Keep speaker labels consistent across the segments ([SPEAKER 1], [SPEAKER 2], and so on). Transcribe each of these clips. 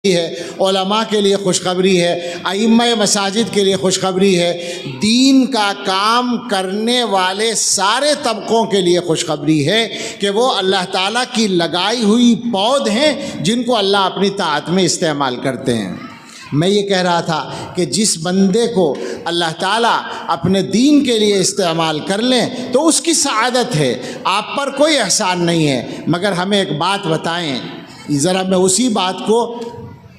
[SPEAKER 1] ہے، علماء کے لیے خوشخبری ہے، ائمہ مساجد کے لیے خوشخبری ہے، دین کا کام کرنے والے سارے طبقوں کے لیے خوشخبری ہے کہ وہ اللہ تعالیٰ کی لگائی ہوئی پود ہیں جن کو اللہ اپنی طاعت میں استعمال کرتے ہیں۔ میں یہ کہہ رہا تھا کہ جس بندے کو اللہ تعالیٰ اپنے دین کے لیے استعمال کر لیں تو اس کی سعادت ہے، آپ پر کوئی احسان نہیں ہے۔ مگر ہمیں ایک بات بتائیں، ذرا میں اسی بات کو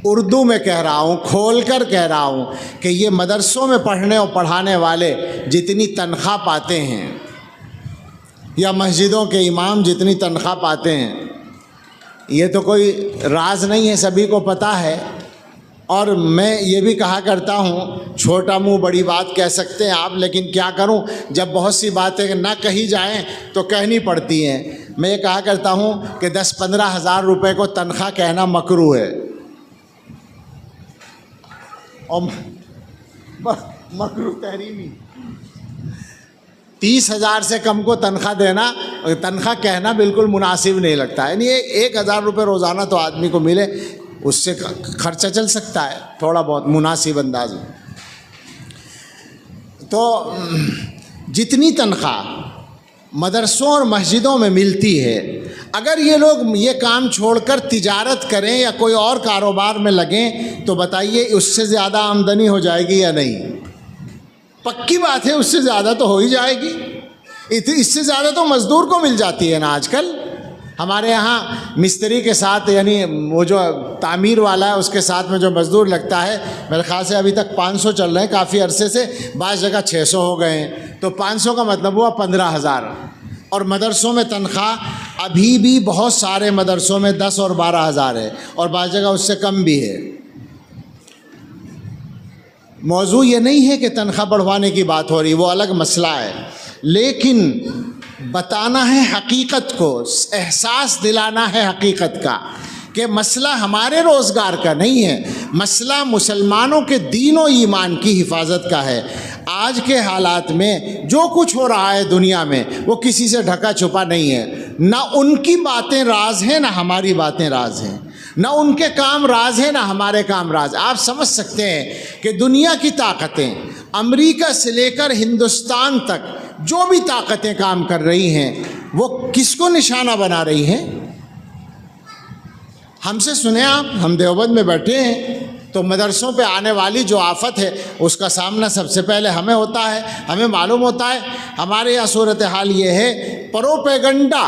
[SPEAKER 1] اردو میں کہہ رہا ہوں، کھول کر کہہ رہا ہوں کہ یہ مدرسوں میں پڑھنے اور پڑھانے والے جتنی تنخواہ پاتے ہیں یا مسجدوں کے امام جتنی تنخواہ پاتے ہیں، یہ تو کوئی راز نہیں ہے، سبھی کو پتہ ہے۔ اور میں یہ بھی کہا کرتا ہوں، چھوٹا منہ بڑی بات کہہ سکتے ہیں آپ، لیکن کیا کروں، جب بہت سی باتیں نہ کہی جائیں تو کہنی پڑتی ہیں۔ میں یہ کہا کرتا ہوں کہ 10-15 ہزار روپے کو تنخواہ کہنا مکروہ ہے، اور مکروہ تحریمی۔ 30 ہزار سے کم کو تنخواہ دینا، تنخواہ کہنا بالکل مناسب نہیں لگتا ہے۔ یعنی 1,000 روپے روزانہ تو آدمی کو ملے، اس سے خرچہ چل سکتا ہے تھوڑا بہت مناسب انداز میں۔ تو جتنی تنخواہ مدرسوں اور مسجدوں میں ملتی ہے، اگر یہ لوگ یہ کام چھوڑ کر تجارت کریں یا کوئی اور کاروبار میں لگیں تو بتائیے اس سے زیادہ آمدنی ہو جائے گی یا نہیں؟ پکی بات ہے، اس سے زیادہ تو ہو ہی جائے گی۔ اس سے زیادہ تو مزدور کو مل جاتی ہے نا آج کل۔ ہمارے یہاں مستری کے ساتھ، یعنی وہ جو تعمیر والا ہے اس کے ساتھ میں جو مزدور لگتا ہے، میرے خیال سے ابھی تک 500 چل رہے ہیں، کافی عرصے سے، بعض جگہ 600 ہو گئے ہیں، تو 500 کا مطلب ہوا 15,000۔ اور مدرسوں میں تنخواہ ابھی بھی بہت سارے مدرسوں میں 10 اور 12,000 ہے، اور بعض جگہ اس سے کم بھی ہے۔ موضوع یہ نہیں ہے کہ تنخواہ بڑھوانے کی بات ہو رہی، وہ الگ مسئلہ ہے، لیکن بتانا ہے حقیقت کو، احساس دلانا ہے حقیقت کا کہ مسئلہ ہمارے روزگار کا نہیں ہے، مسئلہ مسلمانوں کے دین و ایمان کی حفاظت کا ہے۔ آج کے حالات میں جو کچھ ہو رہا ہے دنیا میں وہ کسی سے ڈھکا چھپا نہیں ہے، نہ ان کی باتیں راز ہیں نہ ہماری باتیں راز ہیں، نہ ان کے کام راز ہیں نہ ہمارے کام راز۔ آپ سمجھ سکتے ہیں کہ دنیا کی طاقتیں، امریکہ سے لے کر ہندوستان تک جو بھی طاقتیں کام کر رہی ہیں وہ کس کو نشانہ بنا رہی ہیں؟ ہم سے سنیں آپ، ہم دیوبند میں بیٹھے ہیں تو مدرسوں پہ آنے والی جو آفت ہے اس کا سامنا سب سے پہلے ہمیں ہوتا ہے، ہمیں معلوم ہوتا ہے۔ ہمارے یہاں صورتحال یہ ہے، پروپیگنڈا،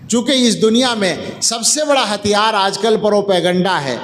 [SPEAKER 1] چونکہ اس دنیا میں سب سے بڑا ہتھیار آج کل پروپیگنڈا ہے،